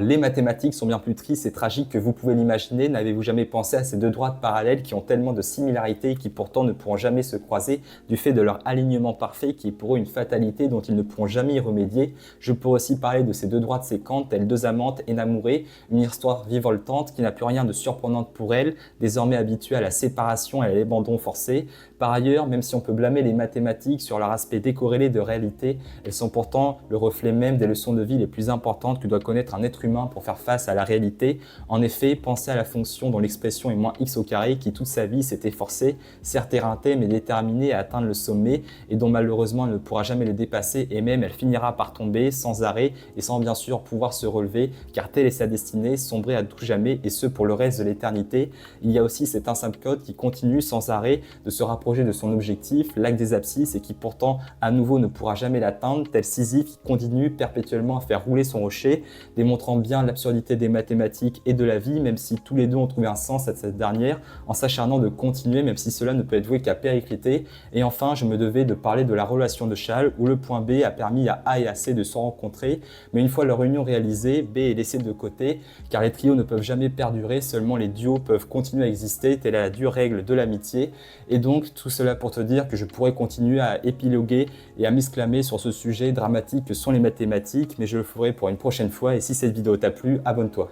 Les mathématiques sont bien plus tristes et tragiques que vous pouvez l'imaginer. N'avez-vous jamais pensé à ces deux droites parallèles qui ont tellement de similarités et qui pourtant ne pourront jamais se croiser du fait de leur alignement parfait qui est pour eux une fatalité dont ils ne pourront jamais y remédier? Je pourrais aussi parler de ces deux droites séquentes, telles deux amantes énamourées, une histoire vivoltante qui n'a plus rien de surprenant pour elles, désormais habituées à la séparation et à l'abandon forcé. Par ailleurs, même si on peut blâmer les mathématiques sur leur aspect décorrélé de réalité, elles sont pourtant le reflet même des leçons de vie les plus importantes que doit connaître un être humain pour faire face à la réalité. En effet, pensez à la fonction dont l'expression est moins x au carré qui toute sa vie s'est efforcée, certes éreintée mais déterminée à atteindre le sommet et dont malheureusement elle ne pourra jamais le dépasser et même elle finira par tomber sans arrêt et sans bien sûr pouvoir se relever car telle est sa destinée, sombrer à tout jamais et ce pour le reste de l'éternité. Il y a aussi cet asymptote qui continue sans arrêt de se rapprocher de son objectif, l'arc des abscisses et qui pourtant à nouveau ne pourra jamais l'atteindre, tel Sisyphe qui continue perpétuellement à faire rouler son rocher, démontrant bien l'absurdité des mathématiques et de la vie, même si tous les deux ont trouvé un sens à cette dernière, en s'acharnant de continuer, même si cela ne peut être voué qu'à péricliter. Et enfin, je me devais de parler de la relation de Chasles, où le point B a permis à A et à C de se rencontrer, mais une fois leur union réalisée, B est laissé de côté, car les trios ne peuvent jamais perdurer, seulement les duos peuvent continuer à exister, telle est la dure règle de l'amitié. Et donc, tout cela pour te dire que je pourrais continuer à épiloguer et à m'exclamer sur ce sujet dramatique que sont les mathématiques, mais je le ferai pour une prochaine fois. Et si cette vidéo t'a plu, abonne-toi.